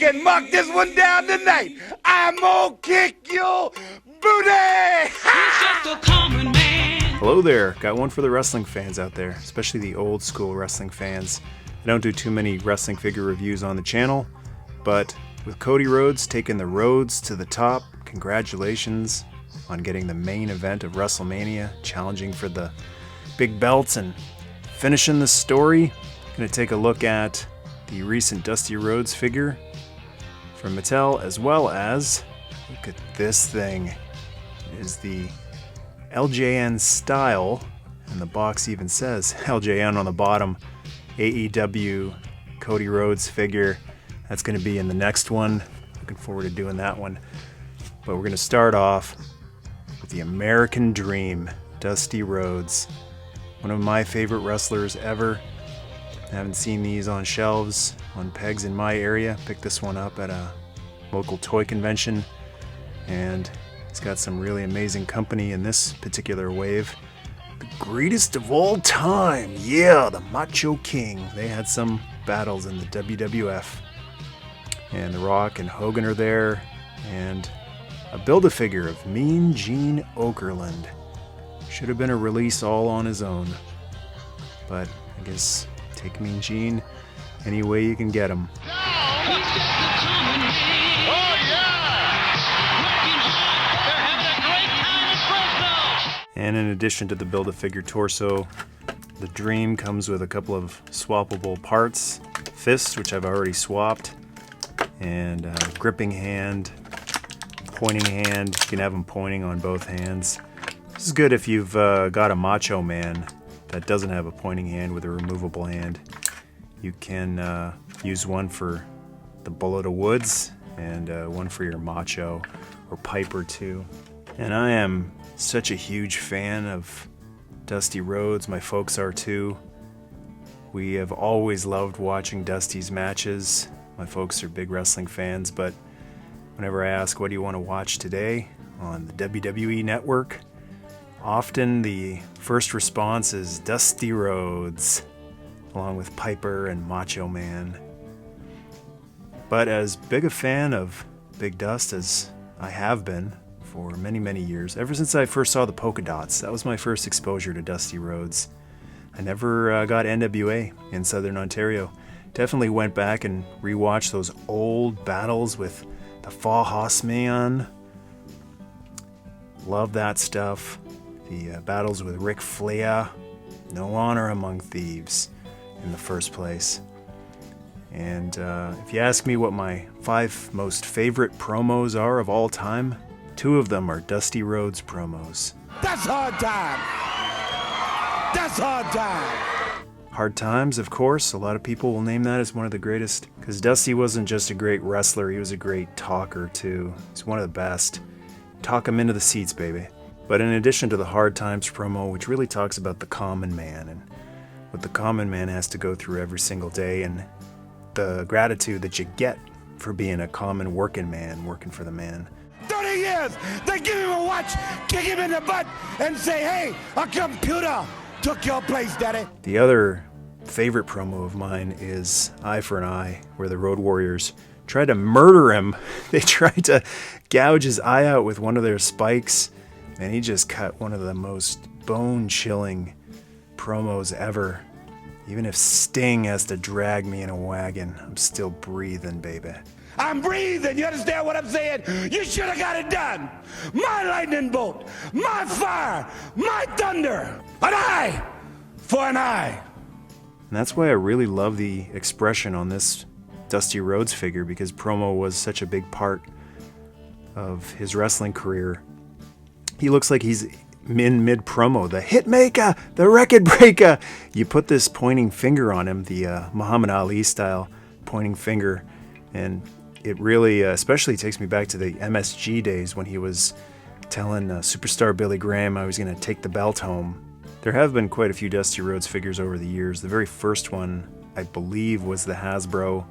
can mark this one down tonight. I'm gonna kick your booty! He's just a common man. Hello there, got one for the wrestling fans out there, especially the old school wrestling fans. I don't do too many wrestling figure reviews on the channel, but with Cody Rhodes taking the Rhodes to the top, congratulations on getting the main event of Wrestlemania, challenging for the big belts and finishing the story. Going to take a look at the recent Dusty Rhodes figure from Mattel, as well as, look at this thing. It is the LJN style, and the box even says LJN on the bottom. AEW Cody Rhodes figure. That's going to be in the next one. Looking forward to doing that one. But we're going to start off with the American Dream, Dusty Rhodes. One of my favorite wrestlers ever. I haven't seen these on shelves, on pegs in my area. Picked this one up at a local toy convention, and it's got some really amazing company in this particular wave. The greatest of all time, yeah, the Macho King. They had some battles in the WWF. And The Rock and Hogan are there, and a Build-A-Figure of Mean Gene Okerlund. Should have been a release all on his own, but I guess take Mean Gene any way you can get him. He's just a common man. Oh, yeah! Working hard. They're having a great time at Fresno. And in addition to the Build-A-Figure torso, the Dream comes with a couple of swappable parts. Fist, which I've already swapped, and gripping hand, pointing hand. You can have them pointing on both hands. This is good if you've got a Macho Man that doesn't have a pointing hand with a removable hand. You can use one for the Bullet of Woods and one for your Macho or Piper too. And I am such a huge fan of Dusty Rhodes. My folks are too. We have always loved watching Dusty's matches. My folks are big wrestling fans, but whenever I ask, what do you want to watch today on the WWE network? Often the first response is Dusty Rhodes, along with Piper and Macho Man. But as big a fan of Big Dust as I have been for many, many years, ever since I first saw the polka dots, that was my first exposure to Dusty Rhodes. I never got NWA in Southern Ontario. Definitely went back and rewatched those old battles with the Fa Horseman. Love that stuff. The battles with Ric Flair. No honor among thieves in the first place. And if you ask me what my 5 most favorite promos are of all time, 2 of them are Dusty Rhodes promos. That's hard time! That's hard time! Hard Times, of course. A lot of people will name that as one of the greatest, because Dusty wasn't just a great wrestler, he was a great talker too. He's one of the best. Talk him into the seats, baby. But in addition to the Hard Times promo, which really talks about the common man and what the common man has to go through every single day, and the gratitude that you get for being a common working man, working for the man. 30 years, they give him a watch, kick him in the butt, and say, hey, a computer took your place, daddy. The other favorite promo of mine is Eye for an Eye, where the Road Warriors tried to murder him. They tried to gouge his eye out with one of their spikes, and he just cut one of the most bone-chilling promos ever. Even if Sting has to drag me in a wagon, I'm still breathing, baby. I'm breathing, you understand what I'm saying? You should have got it done. My lightning bolt, my fire, my thunder. An eye for an eye. And that's why I really love the expression on this Dusty Rhodes figure, because promo was such a big part of his wrestling career. He looks like he's in mid-promo. The Hitmaker, the Record Breaker. You put this pointing finger on him, the Muhammad Ali style pointing finger, and it really especially takes me back to the MSG days when he was telling superstar Billy Graham I was going to take the belt home. There have been quite a few Dusty Rhodes figures over the years. The very first one, I believe, was the Hasbro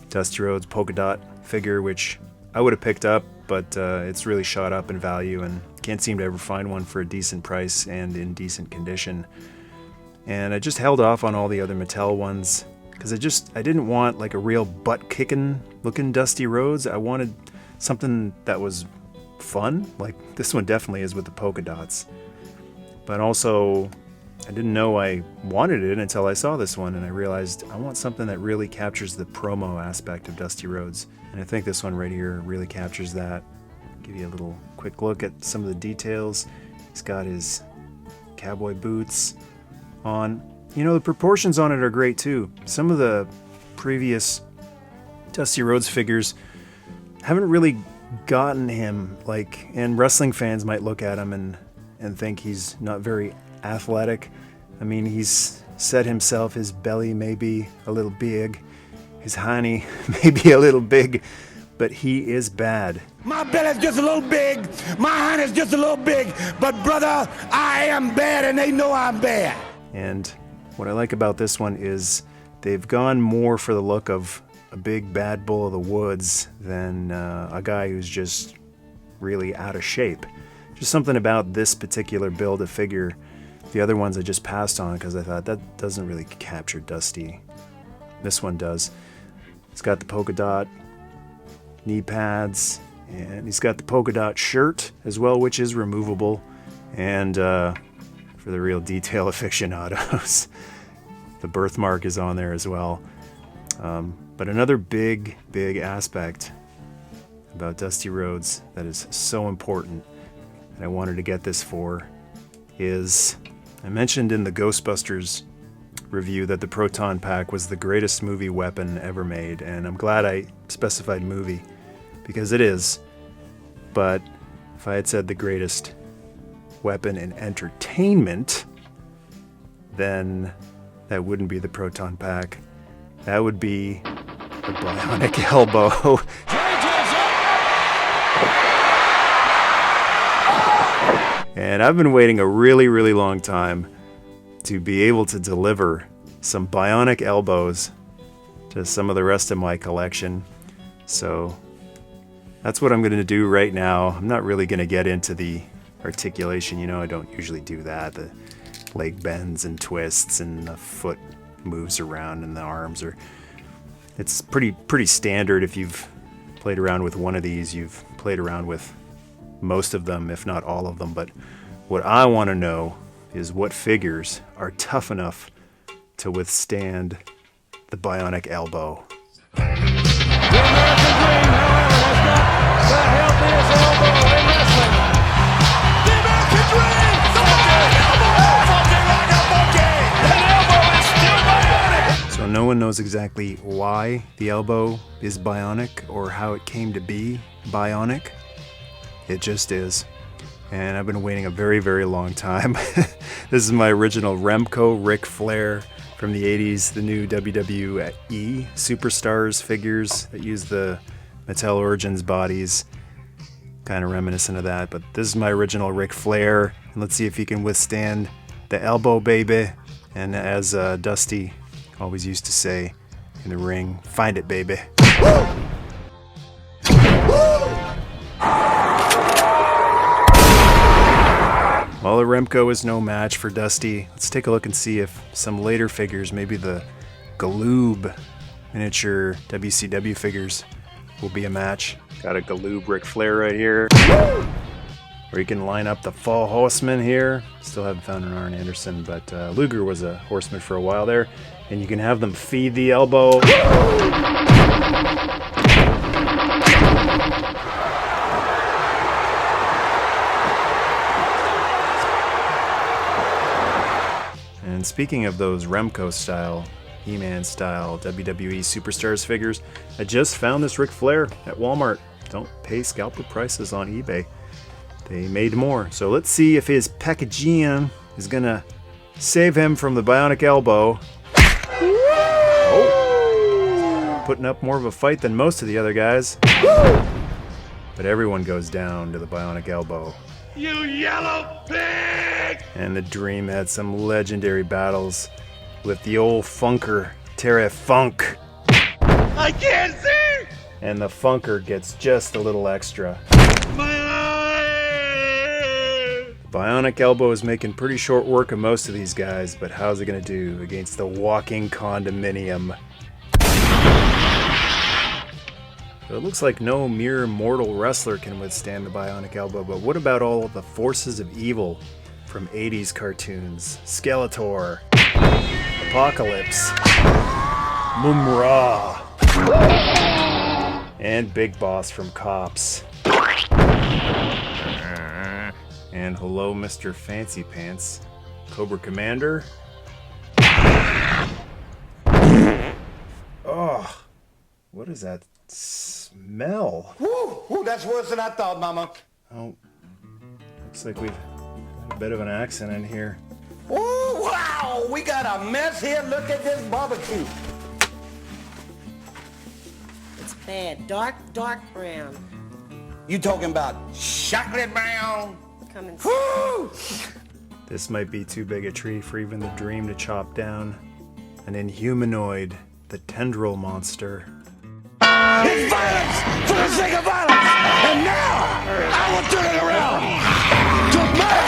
Dusty Rhodes polka dot figure, which I would have picked up, but it's really shot up in value and can't seem to ever find one for a decent price and in decent condition. And I just held off on all the other Mattel ones because I didn't want like a real butt-kicking looking Dusty Rhodes. I wanted something that was fun, like this one definitely is with the polka dots. But also, I didn't know I wanted it until I saw this one, and I realized I want something that really captures the promo aspect of Dusty Rhodes. And I think this one right here really captures that. Give you a little quick look at some of the details. He's got his cowboy boots on. You know, the proportions on it are great too. Some of the previous Dusty Rhodes figures haven't really gotten him, like, and wrestling fans might look at him and think he's not very athletic. I mean, he's said himself his belly may be a little big, his hiney may be a little big, but he is bad. My belly's just a little big, my hiney's just a little big, but brother, I am bad and they know I'm bad. And what I like about this one is they've gone more for the look of a big bad bull of the woods than a guy who's just really out of shape. Just something about this particular build of figure. The other ones I just passed on because I thought that doesn't really capture Dusty. This one does. It's got the polka dot knee pads, and he's got the polka dot shirt as well, which is removable. And for the real detail aficionados, the birthmark is on there as well. But another big aspect about Dusty Rhodes that is so important, and I wanted to get this for, is I mentioned in the Ghostbusters review that the Proton Pack was the greatest movie weapon ever made, and I'm glad I specified movie, because it is. But if I had said the greatest weapon in entertainment, then that wouldn't be the Proton Pack. That would be the Bionic Elbow. And I've been waiting a really long time to be able to deliver some Bionic Elbows to some of the rest of my collection. So that's what I'm going to do right now. I'm not really going to get into the articulation. You know, I don't usually do that. The leg bends and twists and the foot moves around and the arms are... It's pretty standard. If you've played around with one of these, you've played around with most of them, if not all of them. But what I want to know is what figures are tough enough to withstand the Bionic Elbow. The American Dream, however, has got the healthiest elbow in wrestling. The American Dream! The Bionic Elbow! Something like a monkey! An elbow is still bionic! So no one knows exactly why the elbow is bionic or how it came to be bionic. It just is. And I've been waiting a very long time. This is my original Remco Ric Flair from the 80s, the new WWE Superstars figures that use the Mattel Origins bodies. Kind of reminiscent of that, but this is my original Ric Flair. And let's see if he can withstand the elbow, baby. And as Dusty always used to say in the ring, find it, baby. Woo! While the Remco is no match for Dusty, let's take a look and see if some later figures, maybe the Galoob miniature WCW figures, will be a match. Got a Galoob Ric Flair right here. Or you can line up the Fall Horseman here. Still haven't found an Arn Anderson, but Luger was a horseman for a while there. And you can have them feed the elbow. And speaking of those Remco style, He-Man style WWE Superstars figures, I just found this Ric Flair at Walmart. Don't pay scalper prices on eBay. They made more. So let's see if his packaging is gonna save him from the Bionic Elbow. Oh, putting up more of a fight than most of the other guys. But everyone goes down to the Bionic Elbow. You yellow pig! And the Dream had some legendary battles with the old Funker, Terry Funk. I can't see! And the Funker gets just a little extra. My eye! Bionic Elbow is making pretty short work of most of these guys, but how's it going to do against the walking condominium? So it looks like no mere mortal wrestler can withstand the Bionic Elbow, but what about all of the forces of evil from 80s cartoons? Skeletor, Apocalypse, Mumra, and Big Boss from Cops. And hello, Mr. Fancy Pants, Cobra Commander. Oh, what is that smell? Woo, that's worse than I thought, Mama. Oh, looks like we've had a bit of an accident here. Ooh, wow, we got a mess here. Look at this barbecue. It's bad. Dark brown. You talking about chocolate brown? Come and Woo! This might be too big a tree for even the dream to chop down. An inhumanoid, the tendril monster. It's violence for the sake of violence. And now, I will turn it around to my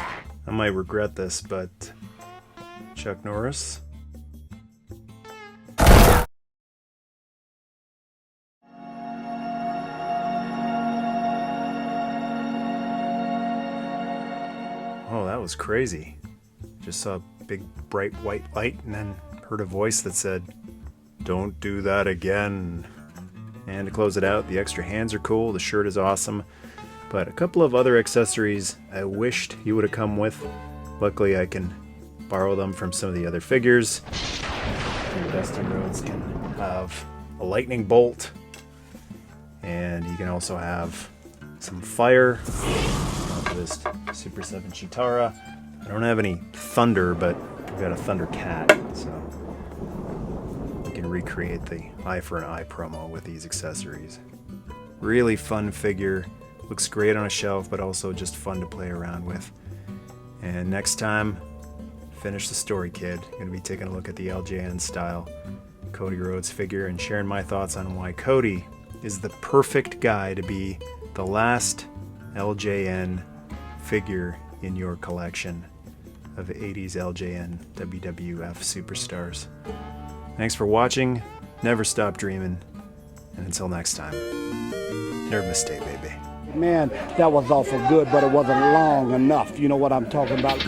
violence. I might regret this, but Chuck Norris? Oh, that was crazy. Just saw a big bright white light and then heard a voice that said, "Don't do that again." And to close it out, the extra hands are cool, the shirt is awesome, but a couple of other accessories I wished he would have come with. Luckily I can borrow them from some of the other figures. And Dusty Rhodes can have a lightning bolt, and he can also have some fire. This Super 7 Chitara. I don't have any thunder, but we've got a Thunder Cat, so we can recreate the Eye for an Eye promo with these accessories. Really fun figure, looks great on a shelf, but also just fun to play around with. And next time, finish the story, kid. I'm gonna be taking a look at the LJN style Cody Rhodes figure and sharing my thoughts on why Cody is the perfect guy to be the last LJN figure in your collection of 80s LJN WWF superstars. Thanks for watching, never stop dreaming, and until next time, never mistake, baby. Man, that was awful good, but it wasn't long enough. You know what I'm talking about?